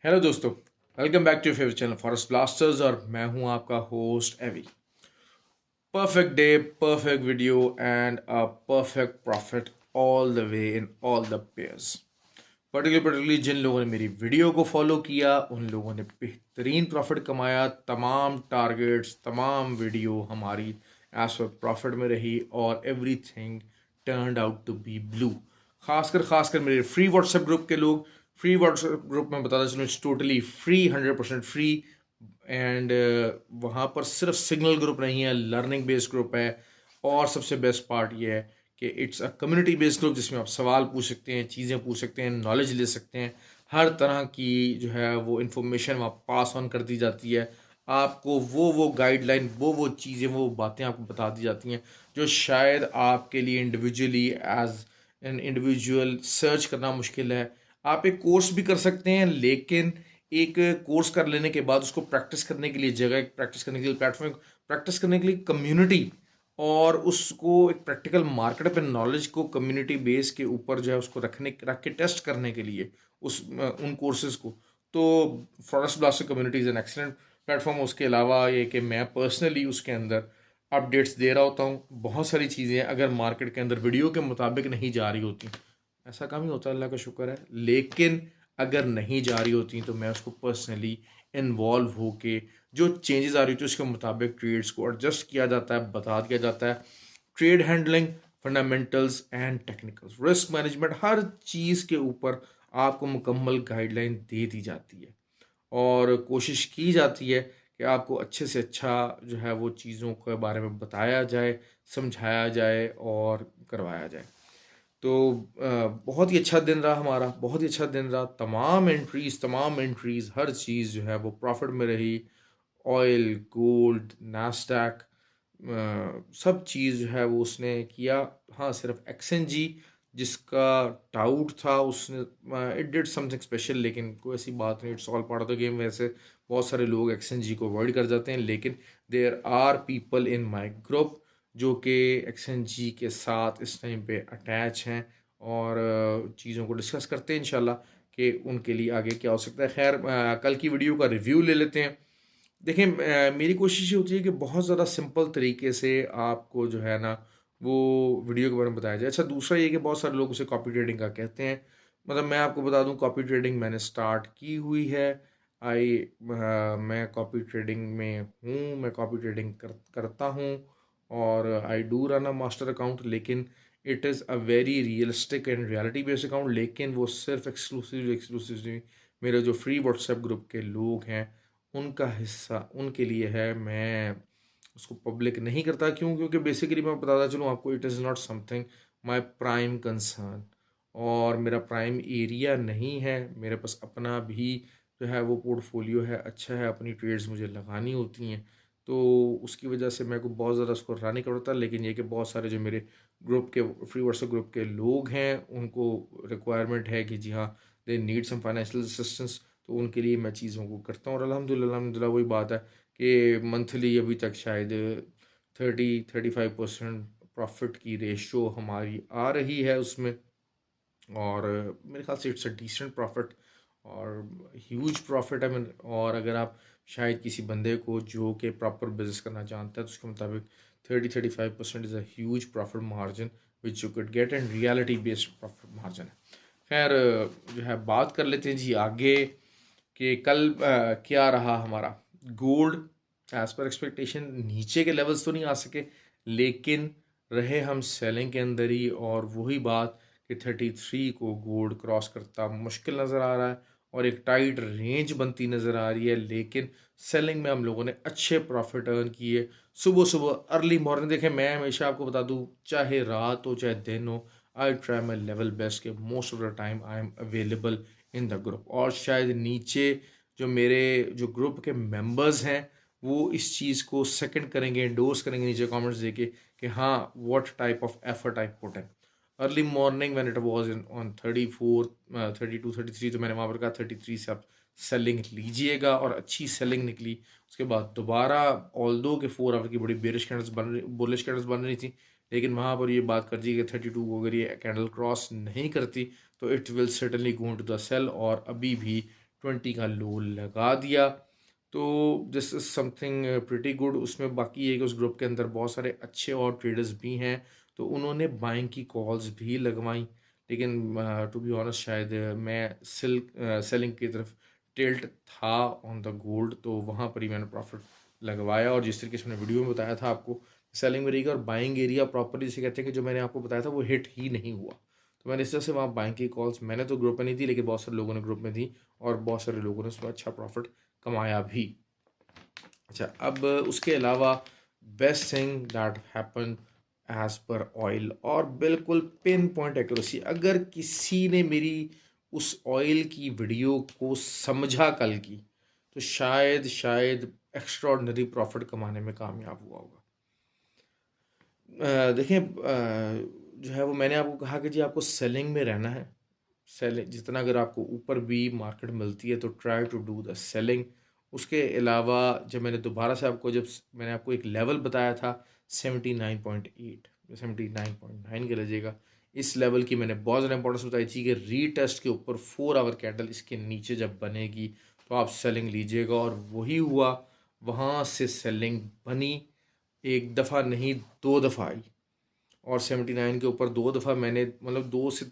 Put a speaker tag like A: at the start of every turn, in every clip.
A: Hello दोस्तों, welcome back to your favourite channel forest blasters और मैं हूं आपका host Avi. Perfect day, perfect video and a perfect profit all the way in all the pairs. Particularly जिन लोगों ने मेरी वीडियो को फॉलो किया उन लोगों ने बेहतरीन प्रॉफिट कमाया। तमाम टारगेट्स, तमाम वीडियो हमारी एज पर प्रॉफिट में रही और everything turned out to be blue. खासकर मेरे फ्री व्हाट्सएप ग्रुप के लोग, फ्री व्हाट्सएप ग्रुप में बताता चलूँ it's totally free, 100% free. And वहाँ पर सिर्फ सिग्नल ग्रुप नहीं है, लर्निंग बेस्ड ग्रुप है। और सबसे बेस्ट पार्ट ये है कि it's a community based group जिसमें आप सवाल पूछ सकते हैं, चीज़ें पूछ सकते हैं, नॉलेज ले सकते हैं। हर तरह की जो है वो इन्फॉर्मेशन वहाँ पास ऑन कर दी जाती है। आपको वो गाइडलाइन, वो चीज़ें, वो बातें आपको बता दी जाती हैं जो शायद आपके लिए individually as an individual search करना मुश्किल है। आप एक कोर्स भी कर सकते हैं, लेकिन एक कोर्स कर लेने के बाद उसको प्रैक्टिस करने के लिए जगह, प्रैक्टिस करने के लिए प्लेटफॉर्म, प्रैक्टिस करने के लिए कम्युनिटी, और उसको एक प्रैक्टिकल मार्केट पे नॉलेज को कम्युनिटी बेस के ऊपर जो है उसको रख के टेस्ट करने के लिए उन कोर्सेज को। तो forest blaster community is an excellent platform. उसके अलावा ये कि मैं पर्सनली उसके अंदर अपडेट्स दे रहा होता हूँ। बहुत सारी चीज़ें अगर मार्केट के अंदर वीडियो के मुताबिक नहीं जा रही होती, ऐसा काम ही होता है, अल्लाह का शुक्र है, लेकिन अगर नहीं जा रही होती तो मैं उसको पर्सनली इन्वॉल्व होके जो चेंजेस आ रही थी उसके मुताबिक ट्रेड्स को एडजस्ट किया जाता है, बता दिया जाता है। Trade handling, fundamentals and technicals, risk management, हर चीज़ के ऊपर आपको मुकम्मल गाइडलाइन दे दी जाती है और कोशिश की जाती है कि आपको अच्छे से अच्छा जो है वो चीज़ों के बारे में बताया जाए, समझाया जाए और करवाया जाए। तो बहुत ही अच्छा दिन रहा हमारा, बहुत ही अच्छा दिन रहा। तमाम एंट्रीज हर चीज़ जो है वो प्रॉफिट में रही। ऑयल, गोल्ड, नास्डैक, सब चीज़ जो है वो उसने किया। हाँ, सिर्फ एक्सएनजी जिसका डाउट था उसने इट डिड समथिंग स्पेशल, लेकिन कोई ऐसी बात नहीं, it's all part of the game. वैसे बहुत सारे लोग एक्सएनजी को अवॉइड कर जाते हैं, लेकिन there are people in my group जो कि एक्सएनजी के साथ इस टाइम पे अटैच हैं और चीज़ों को डिस्कस करते हैं इंशाल्लाह कि उनके लिए आगे क्या हो सकता है। खैर, कल की वीडियो का रिव्यू ले लेते हैं। देखिए, मेरी कोशिश ये होती है कि बहुत ज़्यादा सिंपल तरीके से आपको जो है ना वो वीडियो के बारे में बताया जाए। अच्छा, दूसरा ये कि बहुत सारे लोग उसे कॉपी ट्रेडिंग का कहते हैं। मतलब मैं आपको बता दूं, कॉपी ट्रेडिंग मैंने स्टार्ट की हुई है। मैं कॉपी ट्रेडिंग में हूँ, मैं कॉपी ट्रेडिंग करता हूँ और I do run a master account, लेकिन it is a very realistic and reality based account. लेकिन वो सिर्फ एक्सक्लूसिवली मेरे जो फ्री व्हाट्सएप ग्रुप के लोग हैं उनका हिस्सा, उनके लिए है। मैं उसको पब्लिक नहीं करता। क्यों? क्योंकि बेसिकली मैं बताता चलूँ आपको, it is not something my prime concern और मेरा प्राइम एरिया नहीं है। मेरे पास अपना भी जो है वो पोर्टफोलियो है, अच्छा है, अपनी ट्रेड्स मुझे लगानी होती हैं, तो उसकी वजह से मेरे को बहुत ज़्यादा उसको रन नहीं करता। लेकिन ये कि बहुत सारे जो मेरे ग्रुप के, फ्री व्हाट्सएप ग्रुप के लोग हैं, उनको रिक्वायरमेंट है कि जी हाँ, they need some financial assistance, तो उनके लिए मैं चीज़ों को करता हूँ। और अल्हम्दुलिल्लाह वही बात है कि मंथली अभी तक शायद 35% प्रॉफिट की रेशो हमारी आ रही है उसमें। और मेरे ख्याल से इट्स अ डिसेंट प्रॉफिट और ह्यूज प्रॉफिट है। और अगर आप शायद किसी बंदे को जो कि प्रॉपर बिजनेस करना जानता है तो उसके मुताबिक 30-35% is a huge profit margin which you could get, and reality based profit margin है। खैर, जो है बात कर लेते हैं जी आगे कि कल क्या रहा हमारा। गोल्ड एज पर एक्सपेक्टेशन नीचे के लेवल्स तो नहीं आ सके, लेकिन रहे हम सेलिंग के अंदर ही। और वही बात कि 33 को गोल्ड क्रॉस करता मुश्किल नज़र आ रहा है और एक टाइट रेंज बनती नज़र आ रही है। लेकिन सेलिंग में हम लोगों ने अच्छे प्रॉफिट अर्न किए। सुबह सुबह अर्ली मॉर्निंग, देखें मैं हमेशा आपको बता दूं, चाहे रात हो चाहे दिन हो, I try my level best के most of the time I am available in the group. और शायद नीचे जो मेरे जो ग्रुप के मेंबर्स हैं वो इस चीज़ को सेकंड करेंगे, एंडोर्स करेंगे नीचे कमेंट्स देके कि हाँ, what type of effort I put in early morning when it was in on 34, 32, 33। तो मैंने वहाँ पर कहा 33 से आप सेलिंग लीजिएगा और अच्छी सेलिंग निकली। उसके बाद दोबारा ऑल्दो के 4 आवर की बड़ी बेरिश कैंडल्स बन रही, बुलिश कैंडल्स बन रही थी, लेकिन वहाँ पर ये बात कर दी कि 32 को अगर ये कैंडल क्रॉस नहीं करती तो it will certainly go to the sell. और अभी भी 20 का लो लगा दिया। तो this is something pretty good. उसमें बाकी है कि उस ग्रुप के अंदर बहुत सारे अच्छे और ट्रेडर्स भी हैं, तो उन्होंने बाइंग की कॉल्स भी लगवाई। लेकिन टू बी ऑनेस्ट शायद मैं सेलिंग की तरफ टिल्ट था ऑन द गोल्ड, तो वहाँ पर ही मैंने प्रॉफिट लगवाया। और जिस तरीके से मैंने वीडियो में बताया था आपको, सेलिंग एरिया और बाइंग एरिया प्रॉपरली से कहते हैं कि जो मैंने आपको बताया था वो हिट ही नहीं हुआ। तो मैंने इस तरह से वहाँ बाइंग की कॉल्स, मैंने तो ग्रुप में नहीं दी लेकिन बहुत सारे लोगों ने ग्रुप में दी, और बहुत सारे लोगों ने उसमें अच्छा प्रॉफिट कमाया भी। अच्छा, अब उसके अलावा best thing that happen as per oil, और बिल्कुल पिन पॉइंट एक्यूरेसी, अगर किसी ने मेरी उस ऑयल की वीडियो को समझा कल की, तो शायद एक्स्ट्रॉर्डनरी प्रॉफिट कमाने में कामयाब हुआ होगा। देखें, जो है वो मैंने आपको कहा कि जी आपको सेलिंग में रहना है। सेलिंग जितना, अगर आपको ऊपर भी मार्केट मिलती है तो try to do the selling. उसके अलावा जब मैंने दोबारा से आपको, जब मैंने आपको एक लेवल बताया था 79.8, 79.9 के लीजिएगा, इस लेवल की मैंने बहुत ज़्यादा इंपॉर्टेंस बताई थी कि रीटेस्ट के ऊपर 4 आवर कैंडल इसके नीचे जब बनेगी तो आप सेलिंग लीजिएगा, और वही हुआ। वहाँ से सेलिंग बनी, एक दफ़ा नहीं 2 दफ़ा आई, और 79 के ऊपर 2 दफ़ा मैंने, मतलब दो से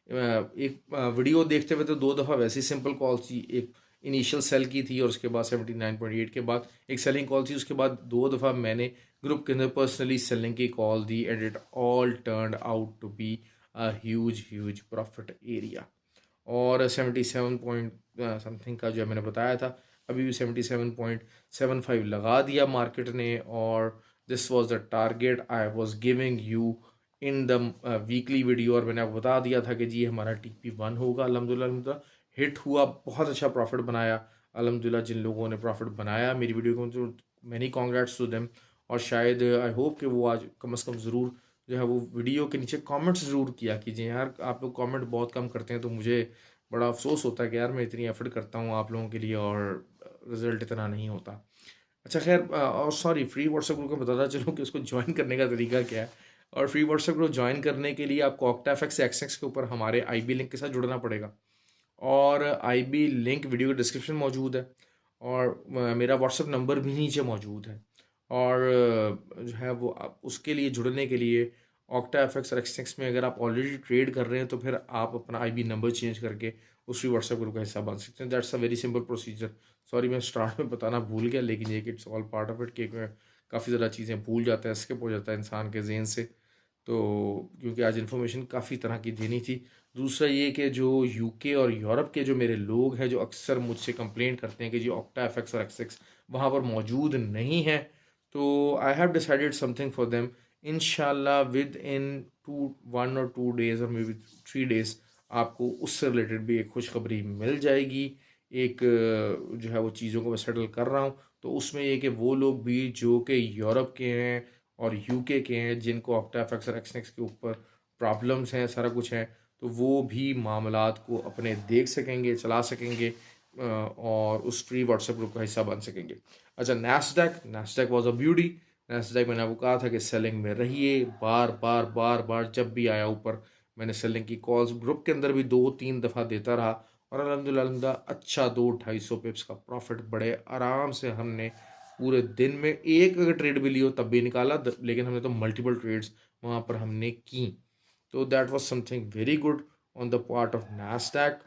A: एक वीडियो देखते हुए तो 2 दफ़ा वैसी सिंपल कॉल थी, एक इनिशियल सेल की थी, और उसके बाद 79.8 के बाद एक सेलिंग कॉल थी। उसके बाद 2 दफ़ा मैंने ग्रुप के अंदर पर्सनली सेलिंग की कॉल दी, and it all turned out to be a huge huge profit area. और 77 पॉइंट समथिंग का जो मैंने बताया था, अभी भी 77.75 लगा दिया मार्केट ने, और this was the target I was giving you in the weekly video. और मैंने आपको बता दिया था कि जी हमारा TP1 होगा। अल्हम्दुलिल्लाह हिट हुआ, बहुत अच्छा प्रॉफिट बनाया। अल्हम्दुलिल्लाह जिन लोगों ने प्रॉफिट बनाया मेरी वीडियो को, तो मैनी कॉन्ग्रेट्स टू देम। और शायद आई होप कि वो आज कम अज़ कम ज़रूर जो है वो वीडियो के नीचे कमेंट्स ज़रूर किया कीजिए यार। आप लोग कमेंट बहुत कम करते हैं, तो मुझे बड़ा अफसोस होता है कि यार मैं इतनी एफर्ट करता हूँ आप लोगों के लिए और रिजल्ट इतना नहीं होता। अच्छा खैर, और सॉरी, फ्री व्हाट्सएप ग्रुप को बताता चलूँ कि उसको ज्वाइन करने का तरीका क्या है। और फ्री व्हाट्सएप ग्रुप ज्वाइन करने के लिए आपको ऑक्टाफेक्स एक्सएक्स के ऊपर हमारे IB लिंक के साथ जुड़ना पड़ेगा, और IB लिंक वीडियो के डिस्क्रिप्शन में मौजूद है, और मेरा व्हाट्सएप नंबर भी नीचे मौजूद है। और जो है वो उसके लिए जुड़ने के लिए ऑक्टा एफएक्स और एक्सटेक्स में अगर आप ऑलरेडी ट्रेड कर रहे हैं तो फिर आप अपना IB नंबर चेंज करके उस फ्री व्हाट्सएप ग्रुप का हिस्सा बन सकते हैं। That's a very simple procedure. Sorry मैं स्टार्ट में बताना भूल गया, लेकिन ये कि it's all part of it कि काफ़ी ज़्यादा चीज़ें भूल जाता है, स्किप हो जाता है इंसान के जहन से। तो क्योंकि आज इन्फॉर्मेशन काफ़ी तरह की देनी थी। दूसरा ये कि जो UK और यूरोप के जो मेरे लोग हैं जो अक्सर मुझसे कंप्लेंट करते हैं कि जी ऑक्टा एफएक्स और एक्सएक्स वहाँ पर मौजूद नहीं है, तो I have decided something for them. इंशाल्लाह विद इन 1 or 2 days और मे बी 3 days आपको उससे रिलेटेड भी एक खुशखबरी मिल जाएगी। एक जो है वो चीज़ों को मैं सेटल कर रहा हूँ, तो उसमें ये कि वो लोग भी जो कि यूरोप के हैं और UK के हैं जिनको ऑक्टाफेक्स और एक्सनेक्स के ऊपर प्रॉब्लम्स हैं, सारा कुछ है, तो वो भी मामलात को अपने देख सकेंगे, चला सकेंगे, और उस फ्री व्हाट्सएप ग्रुप का हिस्सा बन सकेंगे। अच्छा, Nasdaq was a beauty. Nasdaq मैंने आपको कहा था कि सेलिंग में रहिए, बार बार बार बार जब भी आया ऊपर मैंने सेलिंग की कॉल्स ग्रुप के अंदर भी 2-3 दफ़ा देता रहा, और अल्हम्दुलिल्लाह अच्छा 200-250 पिप्स का प्रॉफिट बड़े आराम से हमने पूरे दिन में, एक अगर ट्रेड भी लियो तब भी निकाला, लेकिन हमने तो मल्टीपल ट्रेड्स वहाँ पर हमने की। तो that was something very good on the part of Nasdaq.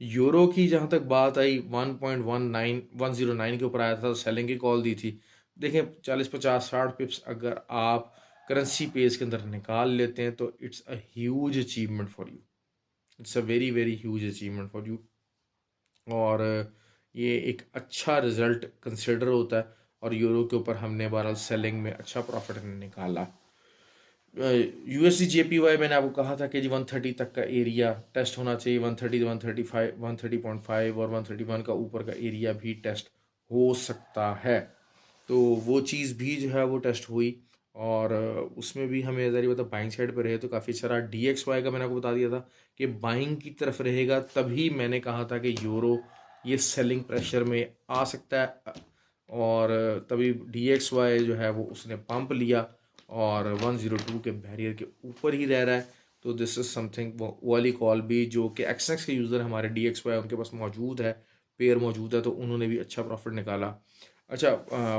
A: Euro की जहाँ तक बात आई, 1.19109 के ऊपर आया था, तो सेलिंग की कॉल दी थी। देखें 40-50-60 पिप्स अगर आप करेंसी पेज के अंदर निकाल लेते हैं तो it's a huge achievement for you, it's a very very huge achievement for you. और ये एक अच्छा रिजल्ट कंसिडर होता है, और यूरो के ऊपर हमने बहरहाल सेलिंग में अच्छा प्रॉफिट निकाला। USD JPY मैंने आपको कहा था कि जी 130 तक का एरिया टेस्ट होना चाहिए, 130, 135, 130.5 और 131 का ऊपर का एरिया भी टेस्ट हो सकता है। तो वो चीज़ भी जो है वो टेस्ट हुई, और उसमें भी हमें ज़रा बता बाइंग साइड पे रहे तो काफ़ी सारा DXY का मैंने आपको बता दिया था कि बाइंग की तरफ रहेगा, तभी मैंने कहा था कि यूरो ये सेलिंग प्रेशर में आ सकता है, और तभी DXY जो है वो उसने पंप लिया और 102 के बैरियर के ऊपर ही रह रहा है। तो दिस इज़ समथिंग, वो वाली कॉल भी जो कि एक्सनेक्स के यूज़र हमारे DXY उनके पास मौजूद है, पेयर मौजूद है, तो उन्होंने भी अच्छा प्रॉफिट निकाला। अच्छा,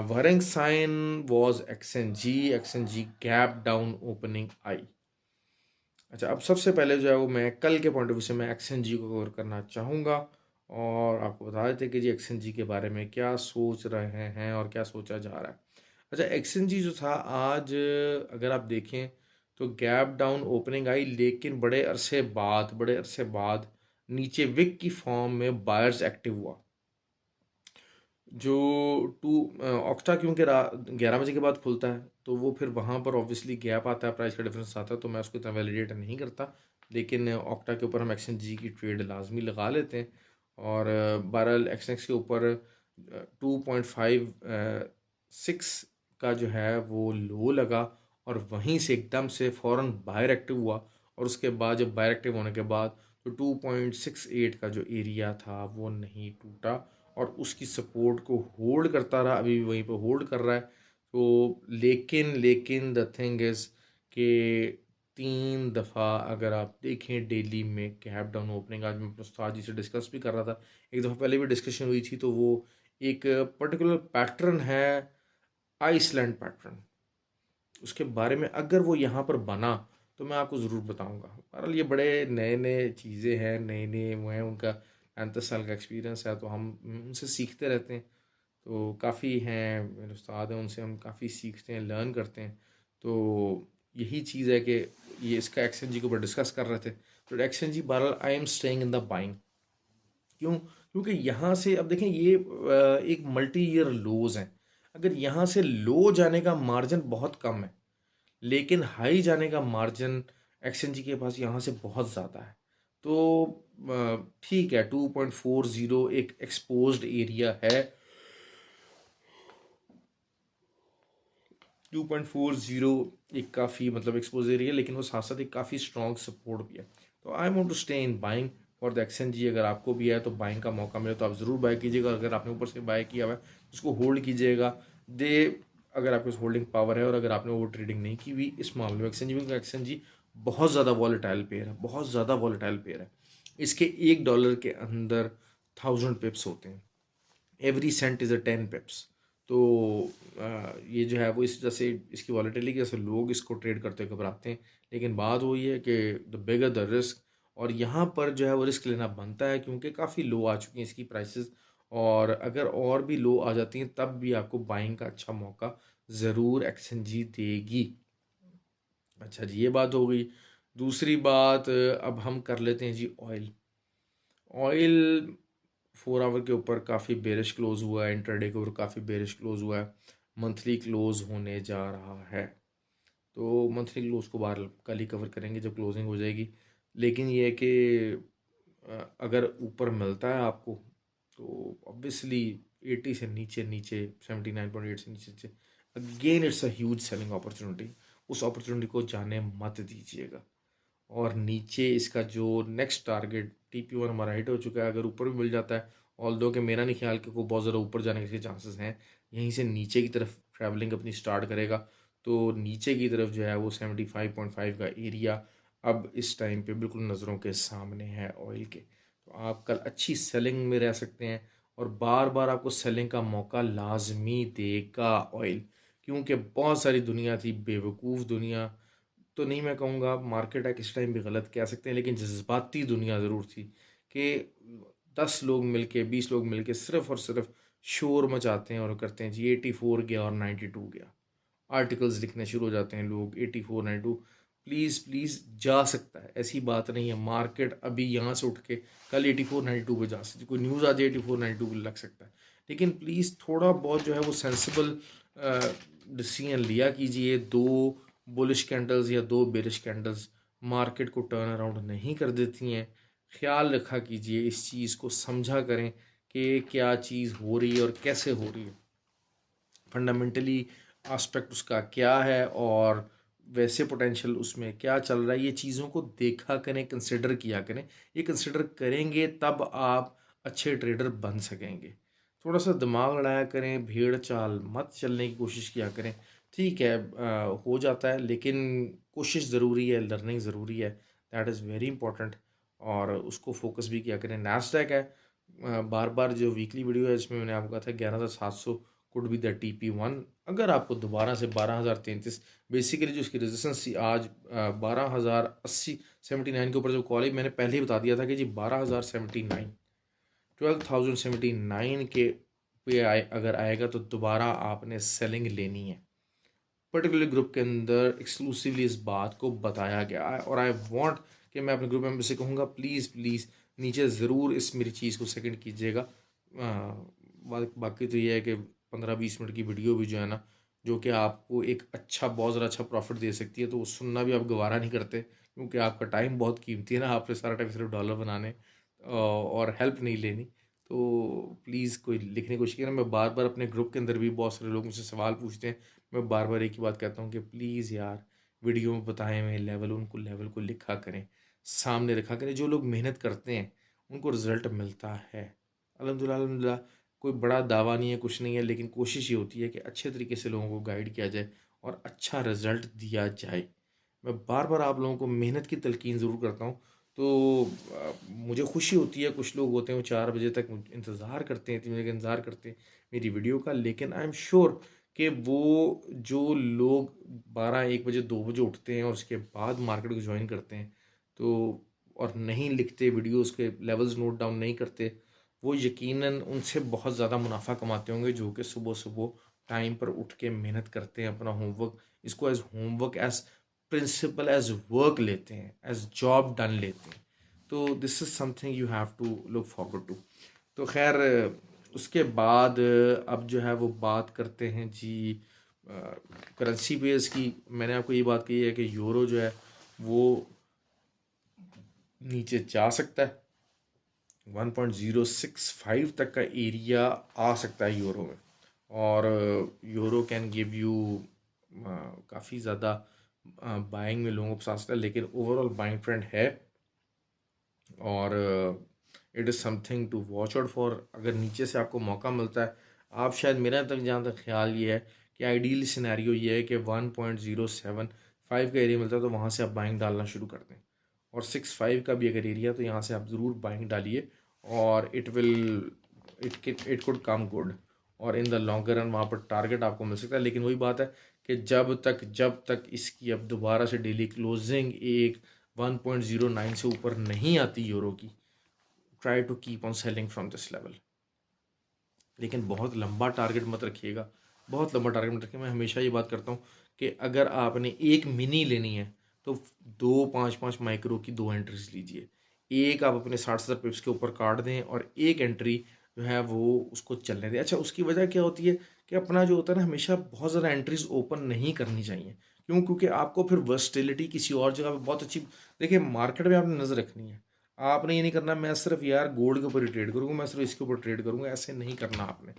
A: warning sign was XNG gap down opening आई। अच्छा, अब सबसे पहले जो है वो मैं कल के पॉइंट ऑफ व्यू से मैं एक्सएनजी को कवर करना चाहूँगा और आपको बता देते हैं कि जी एक्सएनजी के बारे में क्या सोच रहे हैं और क्या सोचा जा रहा है। अच्छा, एक्सएनजी जो था आज, अगर आप देखें तो गैप डाउन ओपनिंग आई, लेकिन बड़े अरसे बाद नीचे विक की फॉर्म में बायर्स एक्टिव हुआ। जो टू ऑक्टा क्योंकि 11 बजे के बाद खुलता है, तो वो फिर वहाँ पर ऑब्वियसली गैप आता है, प्राइस का डिफरेंस आता है, तो मैं उसको इतना वैलिडेट नहीं करता। लेकिन ऑक्टा के ऊपर हम एक्सचेंज जी की ट्रेड लाजमी लगा लेते हैं। और बहरहाल एक्सचेंज के ऊपर 2.56 का जो है वो लो लगा, और वहीं से एकदम से फ़ौरन बायर एक्टिव हुआ। और उसके बाद जब बायर एक्टिव होने के बाद तो 2.68 का जो एरिया था वो नहीं टूटा, और उसकी सपोर्ट को होल्ड करता रहा, अभी भी वहीं पे होल्ड कर रहा है। तो लेकिन लेकिन द थिंग इज़ कि 3 दफ़ा अगर आप देखें डेली में गैप डाउन ओपनिंग, आज मैं अपने उस्ताद जी से डिस्कस भी कर रहा था, एक दफ़ा पहले भी डिस्कशन हुई थी, तो वो एक पर्टिकुलर पैटर्न है, आइसलैंड पैटर्न, उसके बारे में अगर वो यहाँ पर बना तो मैं आपको ज़रूर बताऊंगा। बहरहाल ये बड़े नए नए चीज़ें हैं, नए नए वो हैं, उनका 35 साल का एक्सपीरियंस है, तो हम उनसे सीखते रहते हैं। तो काफ़ी हैं मेरे उस्ताद हैं, उनसे हम काफ़ी सीखते हैं, लर्न करते हैं। तो यही चीज़ है कि ये इसका एक्सचेंज जी के ऊपर डिस्कस कर रहे थे। तो एक्सचेंज जी, बहरहाल I am staying in the buying. क्यों? क्योंकि यहाँ से अब देखें ये एक मल्टी ईयर लोज हैं। अगर यहाँ से लो जाने का मार्जिन बहुत कम है, लेकिन हाई जाने का मार्जिन एक्सचेंज के पास यहाँ से बहुत ज़्यादा है। तो ठीक है, 2.40 एक एक्सपोज्ड एरिया है, 2.40 एक काफ़ी मतलब एक्सपोज एरिया है, लेकिन वो साथ साथ एक काफ़ी स्ट्रॉन्ग सपोर्ट भी है। तो I want to stay in buying for the exchange. अगर आपको भी है तो बाइंग का मौका मिले तो आप ज़रूर बाय कीजिएगा। अगर आपने ऊपर से बाय किया हुआ है उसको होल्ड कीजिएगा। दे अगर आपके पास होल्डिंग पावर है और अगर आपने वो ट्रेडिंग नहीं की हुई इस मामले में, एक्सचेंज बहुत ज़्यादा वॉलेटाइल पेयर है, बहुत ज़्यादा वॉलेटाइल पेयर है। इसके $1 के अंदर 1000 पिप्स होते हैं, every cent is a 10 pips. तो ये जो है वो इस वजह से इसकी वॉलेटिलिटी की वजह से लोग इसको ट्रेड करते हुए घबराते हैं। लेकिन बात वही है कि द बिगर द रिस्क, और यहाँ पर जो है वो रिस्क लेना बनता है क्योंकि काफ़ी लो आ चुकी हैं इसकी प्राइसेस, और अगर और भी लो आ जाती हैं तब भी आपको बाइंग का अच्छा मौका ज़रूर एक्सचेंजी देगी। अच्छा जी, ये बात हो गई। दूसरी बात, अब हम कर लेते हैं जी ऑयल। ऑयल 4 आवर के ऊपर काफ़ी बेरिश क्लोज हुआ है, इंट्राडे के ऊपर काफ़ी बेरिश क्लोज हुआ है, मंथली क्लोज होने जा रहा है। तो मंथली क्लोज को बाहर कल ही कवर करेंगे जब क्लोजिंग हो जाएगी। लेकिन ये है कि अगर ऊपर मिलता है आपको तो ऑब्वियसली 80 से नीचे नीचे 79.8 से नीचे नीचे, again it's a huge selling opportunity. उस अपॉर्चुनिटी को जाने मत दीजिएगा। और नीचे इसका जो नेक्स्ट टारगेट TP1 हमारा हिट हो चुका है, अगर ऊपर भी मिल जाता है, ऑल दो कि मेरा नहीं ख्याल कि कोई बहुत ज़्यादा ऊपर जाने के चांसेस हैं, यहीं से नीचे की तरफ ट्रैवलिंग अपनी स्टार्ट करेगा। तो नीचे की तरफ जो है वो 75.5 का एरिया अब इस टाइम पे बिल्कुल नज़रों के सामने है ऑयल के। तो आप कल अच्छी सेलिंग में रह सकते हैं, और बार बार आपको सेलिंग का मौका लाजमी देगा ऑयल, क्योंकि बहुत सारी दुनिया थी, बेवकूफ़ दुनिया तो नहीं मैं कहूँगा, मार्केट है किस टाइम भी गलत कह सकते हैं, लेकिन जज्बाती दुनिया ज़रूर थी कि 10 लोग मिलके 20 लोग मिलके सिर्फ और सिर्फ शोर मचाते हैं और करते हैं जी 84 गया और 92 गया, आर्टिकल्स लिखने शुरू हो जाते हैं लोग 84 92। प्लीज़ प्लीज़, जा सकता है, ऐसी बात नहीं है, मार्केट अभी यहाँ से उठ के कल 84 92 पे जा सकती है, कोई न्यूज़ आ जाए 84 92 पे लग सकता है। लेकिन प्लीज़ थोड़ा बहुत जो है वो सेंसिबल डिसीजन लिया कीजिए। दो बुलिश कैंडल्स या दो बेरिश कैंडल्स मार्केट को टर्न अराउंड नहीं कर देती हैं। ख्याल रखा कीजिए, इस चीज़ को समझा करें कि क्या चीज़ हो रही है और कैसे हो रही है, फंडामेंटली एस्पेक्ट उसका क्या है, और वैसे पोटेंशियल उसमें क्या चल रहा है, ये चीज़ों को देखा करें, कंसिडर किया करें। ये कंसिडर करेंगे तब आप अच्छे ट्रेडर बन सकेंगे। थोड़ा सा दिमाग लड़ाया करें, भेड़ चाल मत चलने की कोशिश किया करें। ठीक है, हो जाता है, लेकिन कोशिश ज़रूरी है, लर्निंग ज़रूरी है। दैट इज़ वेरी इंपॉर्टेंट, और उसको फोकस भी किया करें। नैस्डैक है, बार बार जो वीकली वीडियो है इसमें मैंने आपको कहा था 11,700 कुड बी द TP1। अगर आपको दोबारा से 12,033, बेसिकली जो इसकी रेजिस्टेंस थी आज 12,080 79 के ऊपर जो कॉल, मैंने पहले ही बता दिया था कि जी 12,079 12,079 के पे अगर आएगा तो दोबारा आपने सेलिंग लेनी है। पर्टिकुलर ग्रुप के अंदर एक्सक्लूसिवली इस बात को बताया गया है, और आई वांट कि मैं अपने ग्रुप मेंबर से कहूँगा प्लीज़ प्लीज़ नीचे ज़रूर इस मेरी चीज़ को सेकंड कीजिएगा। बाकी तो ये है कि 15-20 मिनट की वीडियो भी जो है ना, जो कि आपको एक अच्छा बहुत ज़्यादा अच्छा प्रॉफिट दे सकती है, तो वो सुनना भी आप गवारा नहीं करते, क्योंकि आपका टाइम बहुत कीमती है ना, आपने सारा टाइम सिर्फ डॉलर बनाने और हेल्प नहीं लेनी। तो प्लीज़ कोई लिखने की कोशिश करें। मैं बार बार अपने ग्रुप के अंदर भी बहुत सारे लोग मुझसे सवाल पूछते हैं, मैं बार बार एक ही बात कहता हूँ कि प्लीज़ यार वीडियो में बताए हुए लेवल को लिखा करें, सामने रखा करें। जो लोग मेहनत करते हैं उनको रिज़ल्ट मिलता है, अल्हम्दुलिल्लाह अल्हम्दुलिल्लाह। कोई बड़ा दावा नहीं है, कुछ नहीं है, लेकिन कोशिश ये होती है कि अच्छे तरीके से लोगों को गाइड किया जाए और अच्छा रिज़ल्ट दिया जाए। मैं बार बार आप लोगों को मेहनत की तलकीन ज़रूर करता हूँ। तो मुझे खुशी होती है, कुछ लोग होते हैं वो 4 बजे तक इंतज़ार करते हैं, 3 बजे का इंतज़ार करते हैं मेरी वीडियो का, लेकिन आई एम श्योर कि वो जो लोग 12-1 बजे 2 बजे उठते हैं और उसके बाद मार्केट को ज्वाइन करते हैं, तो और नहीं लिखते वीडियोस के लेवल्स नोट डाउन नहीं करते, वो यकीनन उनसे बहुत ज़्यादा मुनाफा कमाते होंगे, जो कि सुबह सुबह टाइम पर उठ के मेहनत करते हैं, अपना होमवर्क, इसको as homework as principal as work लेते हैं, एज जॉब डन लेते हैं। तो this is something you have to look forward to. तो खैर उसके बाद अब जो है वो बात करते हैं जी करेंसी पेयर्स की। मैंने आपको ये बात कही है कि यूरो जो है वो नीचे जा सकता है, 1.065 तक का एरिया आ सकता है यूरो में, और यूरो कैन गिव यू काफ़ी ज़्यादा बाइंग में लोगों को पसंद सकता है, लेकिन ओवरऑल बाइंग ट्रेंड है, और it is something to watch out for. अगर नीचे से आपको मौका मिलता है, आप शायद, मेरा तक जहाँ तक ख्याल ये है कि आइडियल सिनेरियो ये है कि 1.075 का एरिया मिलता है तो वहाँ से आप बाइंग डालना शुरू कर दें, और 6.5 का भी अगर एरिया तो यहाँ से आप ज़रूर बाइंग डालिए, और इट कुड कम गुड, और इन द लॉन्गर रन वहाँ पर टारगेट आपको मिल सकता है। लेकिन वही बात है कि जब तक इसकी अब दोबारा से डेली क्लोजिंग एक 1.09 से ऊपर नहीं आती यूरो की, try to keep on selling from this level. लेकिन बहुत लंबा टारगेट मत रखिएगा, बहुत लंबा टारगेट मत रखिए। मैं हमेशा ये बात करता हूँ कि अगर आपने एक मिनी लेनी है तो 2 5 5 माइक्रो की 2 एंट्रीज लीजिए, एक आप अपने 60,000 पिप्स के ऊपर काट दें, और एक एंट्री जो है वो उसको चलने दें। अच्छा, उसकी वजह क्या होती है कि अपना जो होता है ना, हमेशा बहुत ज़्यादा एंट्रीज ओपन नहीं करनी चाहिए। क्यों? क्योंकि आपको फिर वर्सटिलिटी किसी और जगह पे बहुत अच्छी, देखिए मार्केट में आपने नज़र रखनी है। आपने ये नहीं करना मैं सिर्फ यार गोल्ड के ऊपर ही ट्रेड करूँगा, मैं सिर्फ इसके ऊपर ट्रेड करूँगा, ऐसे नहीं करना आपने।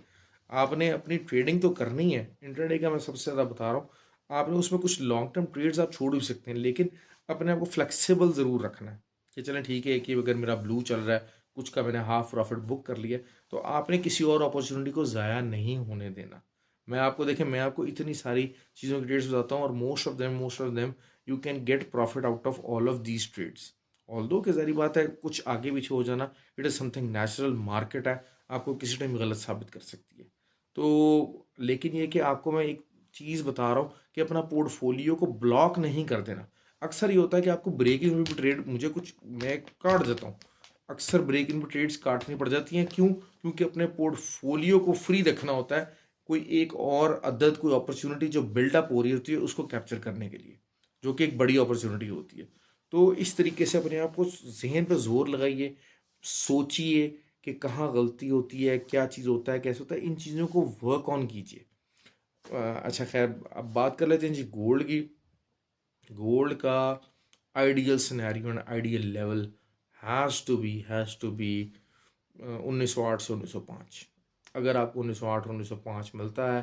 A: आपने अपनी ट्रेडिंग तो करनी है, इंट्राडे का मैं सबसे ज़्यादा बता रहा हूँ। आपने उसमें कुछ लॉन्ग टर्म ट्रेड्स आप छोड़ भी सकते हैं, लेकिन अपने आप को फ्लेक्सिबल ज़रूर रखना है कि चलें ठीक है कि अगर मेरा ब्लू चल रहा है, कुछ का मैंने हाफ प्रॉफिट बुक कर लिया, तो आपने किसी और अपॉर्चुनिटी को ज़ाया नहीं होने देना। मैं आपको इतनी सारी चीज़ों की ट्रेड्स बताता हूँ, और most of them you can get profit out of all of these trades. Although कि ज़ाहिर बात है कुछ आगे पीछे हो जाना, it is something natural, market है, आपको किसी टाइम गलत साबित कर सकती है। तो लेकिन ये कि आपको मैं एक चीज़ बता रहा हूँ कि अपना पोर्टफोलियो को ब्लॉक नहीं कर देना। अक्सर ये होता है कि आपको ब्रेक इन भी ट्रेड, मुझे कुछ मैं काट देता हूँ, अक्सर ब्रेक इन भी ट्रेड्स काटनी पड़ जाती हैं। क्यों? क्योंकि अपने पोर्टफोलियो को फ्री रखना होता है, कोई एक और अदद कोई अपॉर्चुनिटी जो बिल्डअप हो रही होती है उसको कैप्चर करने के लिए, जो कि एक बड़ी अपॉर्चुनिटी होती है। तो इस तरीके से अपने आप को जहन पे जोर लगाइए, सोचिए कि कहाँ गलती होती है, क्या चीज़ होता है, कैसे होता है, इन चीज़ों को वर्क ऑन कीजिए। अच्छा खैर, अब बात कर लेते हैं जी गोल्ड की। गोल्ड का ideal scenario and ideal level has to be 1908 से 1905। अगर आपको 1908 1905 मिलता है,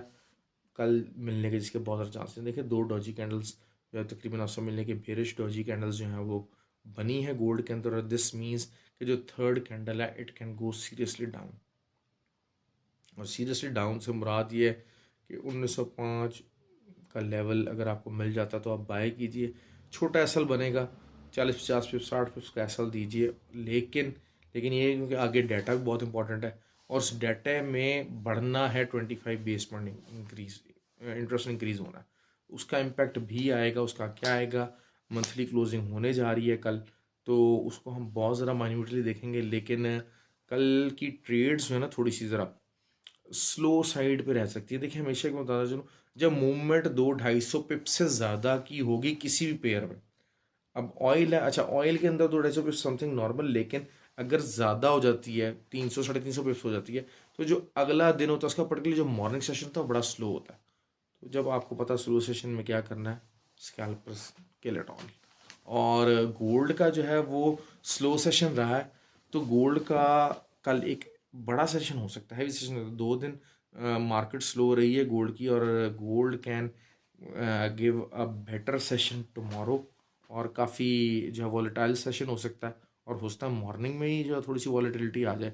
A: कल मिलने के जिसके बहुत सारे चांसेस हैं। देखिए, दो डॉजी कैंडल्स जो है तकरीबन आपसे मिलने के, बेरिश डॉजी कैंडल्स जो हैं वो बनी है गोल्ड के अंदर, और दिस मीन्स कि जो थर्ड कैंडल है it can go seriously down. और सीरियसली डाउन से मुराद ये है कि 1905 का लेवल अगर आपको मिल जाता तो आप बाय कीजिए। छोटा एसल बनेगा 40 50 पिप्स 60 पिप्स का एसएल दीजिए, लेकिन ये है क्योंकि आगे डाटा भी बहुत इंपॉर्टेंट है और उस डाटा में बढ़ना है 25 base point increase, interest increase होना है, उसका इम्पैक्ट भी आएगा। उसका क्या आएगा, मंथली क्लोजिंग होने जा रही है कल, तो उसको हम बहुत ज़रा माइन्यूटली देखेंगे। लेकिन कल की ट्रेड्स जो है ना थोड़ी सी ज़रा स्लो साइड पे रह सकती है। देखिए हमेशा क्यों बताता चलूँ, जब मूवमेंट 200 250 पिप से ज़्यादा की होगी किसी भी पेयर में, अब ऑयल है, अच्छा ऑयल के अंदर 250 पिप्स समथिंग नॉर्मल, लेकिन अगर ज़्यादा हो जाती है 300 350 पिप्स हो जाती है, तो जो अगला दिन होता है उसका पर्टिकुलर जो मॉर्निंग सेशन होता है वो बड़ा स्लो होता है। तो जब आपको पता स्लो सेशन में क्या करना है, स्कैल्पर्स किल इट ऑल। और गोल्ड का जो है वो स्लो सेशन रहा है, तो गोल्ड का कल एक बड़ा सेशन हो सकता है, हैवी सेशन होता है। 2 दिन मार्केट स्लो रही है गोल्ड की, और gold can give a better session tomorrow, और काफ़ी जो है वॉलेटाइल सेशन हो सकता है, और हो सकता है मॉर्निंग में ही जो है थोड़ी सी वॉलेटिलिटी आ जाए।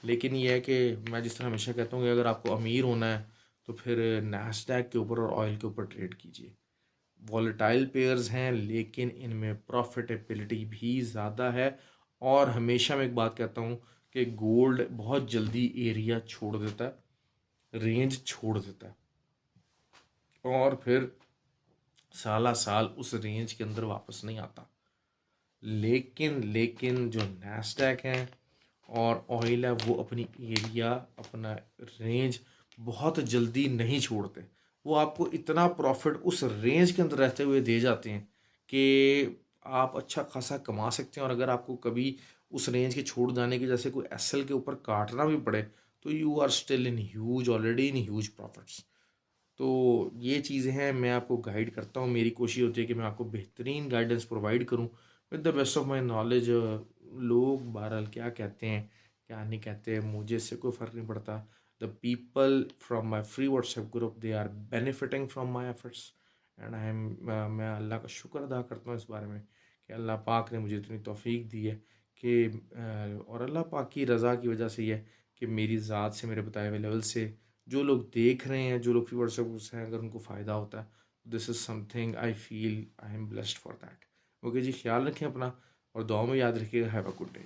A: लेकिन ये है कि मैं जिस तरह हमेशा कहता हूँ कि अगर आपको अमीर होना है तो फिर नैस्डैक के ऊपर और ऑयल के ऊपर ट्रेड कीजिए। वॉलेटाइल पेयर्स हैं लेकिन इनमें प्रॉफिटेबिलिटी भी ज़्यादा है। और हमेशा मैं एक बात कहता हूँ कि गोल्ड बहुत जल्दी एरिया छोड़ देता है, रेंज छोड़ देता है, और फिर साला साल उस रेंज के अंदर वापस नहीं आता। लेकिन जो नैस्डैक है और ऑयल है वो अपनी एरिया, अपना रेंज बहुत जल्दी नहीं छोड़ते। वो आपको इतना प्रॉफिट उस रेंज के अंदर रहते हुए दे जाते हैं कि आप अच्छा खासा कमा सकते हैं। और अगर आपको कभी उस रेंज के छोड़ जाने की जैसे कोई एसएल के ऊपर काटना भी पड़े, तो you are still in huge, already in huge profits. तो ये चीज़ें हैं, मैं आपको गाइड करता हूँ, मेरी कोशिश होती है कि मैं आपको बेहतरीन गाइडेंस प्रोवाइड करूँ with the best of my knowledge. लोग बहरहाल क्या कहते हैं क्या नहीं कहते, मुझे इससे कोई फ़र्क नहीं पड़ता। The people from my free WhatsApp group, they are benefiting from my efforts, and I am, मैं अल्लाह का शुक्र अदा करता हूँ इस बारे में कि अल्लाह पाक ने मुझे इतनी तौफीक दी है कि और अल्लाह पाक की रज़ा की वजह से ही है कि मेरी ज़ात से, मेरे बताए हुए लेवल से जो लोग देख रहे हैं, जो लोग फ्री व्हाट्सएप से हैं, अगर उनको फ़ायदा होता है, this is something I feel I am blessed for that. Okay जी, ख्याल रखें अपना और दुआ में याद रखिएगा। Have a good day.